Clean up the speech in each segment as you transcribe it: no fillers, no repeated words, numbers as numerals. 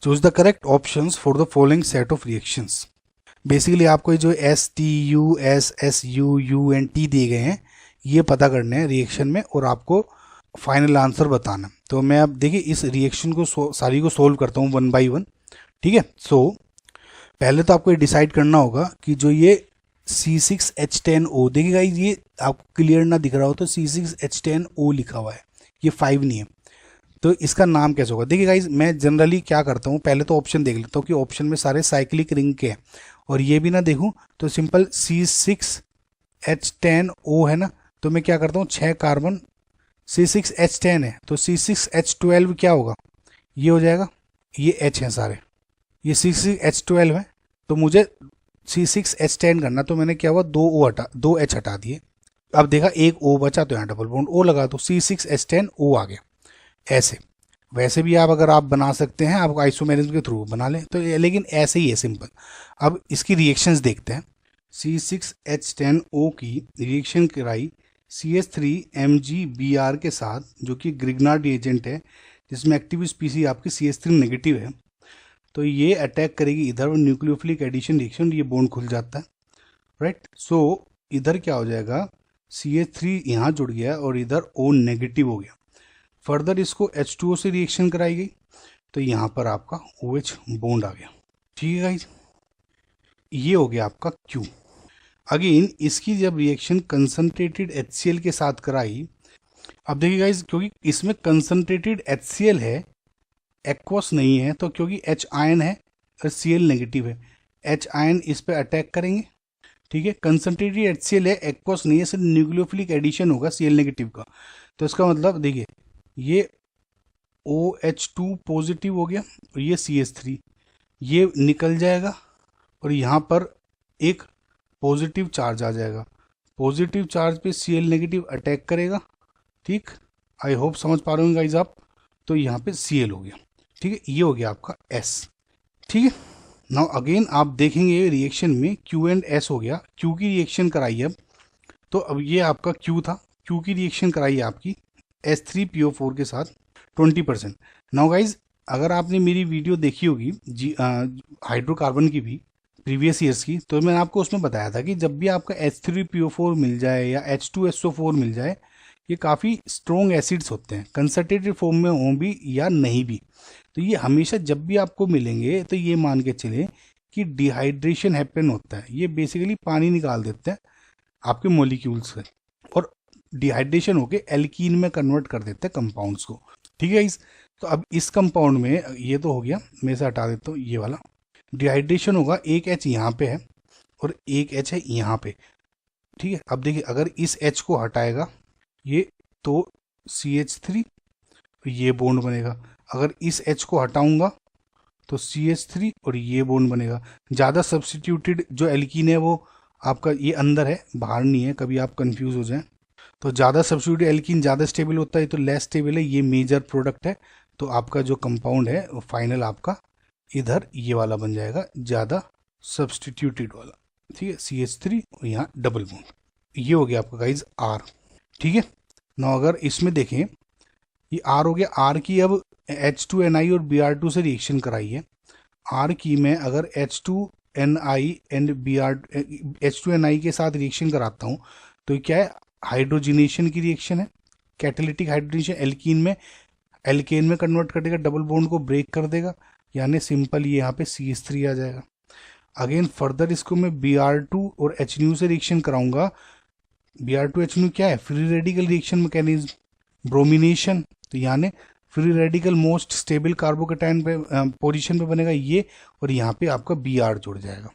Choose the correct options for the following set of reactions. Basically आपको ये जो S T U S U U N T दिए गए हैं ये पता करने हैं रिएक्शन में और आपको फाइनल आंसर बताना। तो मैं अब देखिए इस रिएक्शन को सारी को सोल्व करता हूँ वन बाई वन। ठीक है, सो पहले तो आपको ये डिसाइड करना होगा कि जो ये C6H10O, देखिए गाइस ये आपको क्लियर ना दिख रहा हो तो C6H10O लिखा हुआ है, ये 5 नहीं है, तो इसका नाम कैसे होगा। देखिए गाइस मैं जनरली क्या करता हूँ, पहले तो ऑप्शन देख लेता हूँ कि ऑप्शन में सारे साइक्लिक रिंग के हैं, और ये भी ना देखूँ तो सिंपल C6H10O है ना, तो मैं क्या करता हूँ 6 कार्बन, C6H10 है तो C6H12 क्या होगा, ये हो जाएगा, ये H हैं सारे, ये C6H12 है तो मुझे C6H10 करना, तो मैंने क्या हुआ 2 H हटा दिए। अब देखा एक O बचा तो यहाँ डबल बॉन्ड O लगा तो C6H10O आ गया। ऐसे वैसे भी आप अगर बना सकते हैं, आप आइसोमेरिज्म के थ्रू बना लें तो लेकिन ऐसे ही है सिंपल। अब इसकी रिएक्शंस देखते हैं। C6H10O की रिएक्शन कराई CH3MgBr के साथ, जो कि ग्रिग्नार्ड एजेंट है जिसमें एक्टिव स्पीसी आपकी CH3 नेगेटिव है, तो ये अटैक करेगी इधर और न्यूक्लियोफिलिक एडिशन रिएक्शन, ये बॉन्ड खुल जाता है, राइट। सो इधर क्या हो जाएगा, CH3 यहाँ जुड़ गया और इधर O नेगेटिव हो गया। फर्दर इसको H2O से रिएक्शन कराई गई तो यहाँ पर आपका OH बॉन्ड आ गया। ठीक है गाइज, ये हो गया आपका Q। अगेन इसकी जब रिएक्शन कंसंट्रेटेड HCl के साथ कराई, अब देखिए गाइज क्योंकि इसमें कंसंट्रेटेड HCl है, एक्वस नहीं है, तो क्योंकि H आयन है और Cl नेगेटिव है, H आयन इस पे अटैक करेंगे। ठीक है, कंसंट्रेटेड HCl है, एक्वस नहीं है, सिर्फ न्यूक्लियोफिलिक एडिशन होगा Cl नेगेटिव का, तो इसका मतलब देखिए ये OH2 पॉजिटिव हो गया और ये CH3, ये निकल जाएगा और यहाँ पर एक पॉजिटिव चार्ज आ जाएगा, पॉजिटिव चार्ज पे Cl नेगेटिव अटैक करेगा। ठीक, आई होप समझ पा रहे होंगे गाइज आप, तो यहाँ पे Cl हो गया। ठीक है, ये हो गया आपका S। ठीक है, नाउ अगेन आप देखेंगे रिएक्शन में Q एंड S हो गया, Q की रिएक्शन कराई अब, तो अब ये आपका Q था, Q की रिएक्शन कराई आपकी H3PO4 के साथ 20%। नाउ गाइज अगर आपने मेरी वीडियो देखी होगी हाइड्रोकार्बन की भी प्रीवियस ईयर्स की, तो मैंने आपको उसमें बताया था कि जब भी आपका H3PO4 मिल जाए या H2SO4 मिल जाए, ये काफ़ी स्ट्रॉन्ग एसिड्स होते हैं, कंसंट्रेटेड फॉर्म में हों भी या नहीं भी, तो ये हमेशा जब भी आपको मिलेंगे तो ये मान के चले कि डिहाइड्रेशन हैपन होता है, ये बेसिकली पानी निकाल देते हैं आपके मॉलिक्यूल्स से और डिहाइड्रेशन होके एल्कीन में कन्वर्ट कर देते हैं कंपाउंड्स को। ठीक है इस, तो अब इस कंपाउंड में ये तो हो गया, मैं इसे हटा देता हूँ, ये वाला डिहाइड्रेशन होगा, एक H यहाँ पे है और एक H है यहाँ पे। ठीक है, अब देखिए अगर इस H को हटाएगा ये तो CH3, ये बॉन्ड बनेगा, अगर इस H को हटाऊंगा तो CH3 और ये बॉन्ड बनेगा। ज़्यादा सब्सटीट्यूटेड जो एल्कीन है वो आपका ये अंदर है, बाहर नहीं है, कभी आप कंफ्यूज हो जाएं, तो ज़्यादा सब्स्टिट्यूटेड एल्कीन ज़्यादा स्टेबल होता है, तो लेस स्टेबल है, ये मेजर प्रोडक्ट है, तो आपका जो कंपाउंड है वो फाइनल आपका इधर ये वाला बन जाएगा, ज़्यादा सब्स्टिट्यूटेड वाला। ठीक है, CH3 और यहाँ डबल बॉन्ड, ये हो गया आपका गाइज R। ठीक है, ना अगर इसमें देखें ये R हो गया, R की अब H2Ni और Br2 से रिएक्शन कराई है, R की मैं अगर H2Ni एंड H2Ni के साथ रिएक्शन कराता हूँ तो क्या है, हाइड्रोजिनेशन की रिएक्शन है, कैटालिटिक हाइड्रोजनेशन, एल्केन में कन्वर्ट कर देगा, डबल बॉन्ड को ब्रेक कर देगा, यानी सिंपल ये यहाँ पे CH3 आ जाएगा। अगेन फर्दर इसको मैं Br2 और HNu से रिएक्शन कराऊंगा, Br2 HNu क्या है, free radical reaction mechanism, bromination, तो यानी free radical most stable carbocation पे पोजीशन पे बनेगा ये, और यहाँ पे आपका Br जुड़ जाएगा,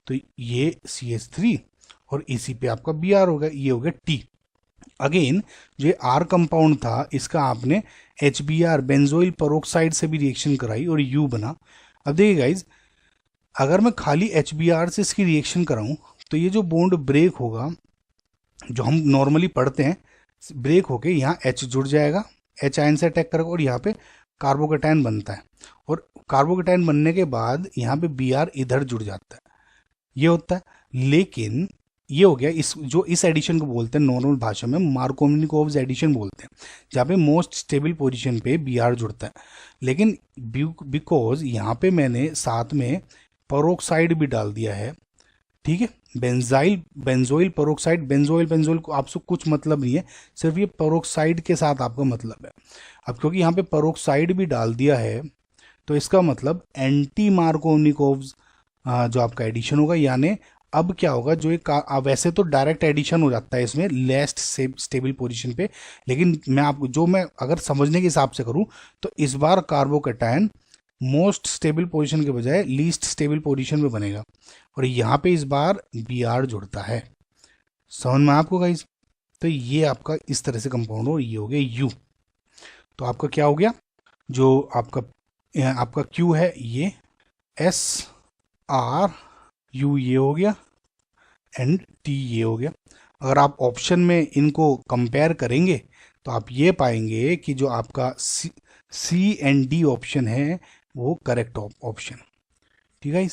तो ये CH3 और इसी पे आपका Br होगा, ये हो गया T। अगेन जो R कंपाउंड था इसका आपने HBr बेंजोइल पेरोक्साइड से भी रिएक्शन कराई और U बना। अब देखिए गाइज अगर मैं खाली HBr से इसकी रिएक्शन कराऊं तो ये जो बॉन्ड ब्रेक होगा, जो हम नॉर्मली पढ़ते हैं, ब्रेक होके यहाँ H जुड़ जाएगा, H आयन से अटैक करेगा और यहाँ पे कार्बोकेटायन बनता है, और कार्बोकेटायन बनने के बाद यहाँ पे Br इधर जुड़ जाता है, ये होता है। लेकिन ये हो गया, इस एडिशन को बोलते हैं नॉर्मल भाषा में मार्कोवनिकोव्स एडिशन बोलते हैं, जहाँ पे मोस्ट स्टेबल पोजीशन पे बी आर जुड़ता है। लेकिन बिकॉज यहाँ पे मैंने साथ में पेरोक्साइड भी डाल दिया है, ठीक है, बेंजोइल पेरोक्साइड, बेंजोइल को आपसे कुछ मतलब नहीं है, सिर्फ ये पेरोक्साइड के साथ आपका मतलब है। अब क्योंकि यहाँ पे पेरोक्साइड भी डाल दिया है तो इसका मतलब एंटी मार्कोवनिकोव्स जो आपका एडिशन होगा, यानी अब क्या होगा, जो एक वैसे तो डायरेक्ट एडिशन हो जाता है इसमें लेस्ट स्टेबल पोजीशन पे, लेकिन मैं अगर समझने के हिसाब से करूं तो इस बार कार्बोकैटायन मोस्ट स्टेबल पोजीशन के बजाय लीस्ट स्टेबल पोजीशन पे बनेगा, और यहाँ पे इस बार बी आर जुड़ता है। समझ में आपको गाइस? तो ये आपका इस तरह से कंपाउंड हो, ये हो गया यू। तो आपका क्या हो गया, जो आपका क्यू है ये एस आर यू ये हो गया, एंड टी ये हो गया। अगर आप ऑप्शन में इनको कंपेयर करेंगे तो आप ये पाएंगे कि जो आपका सी एंड डी ऑप्शन है वो करेक्ट ऑप्शन, ठीक है।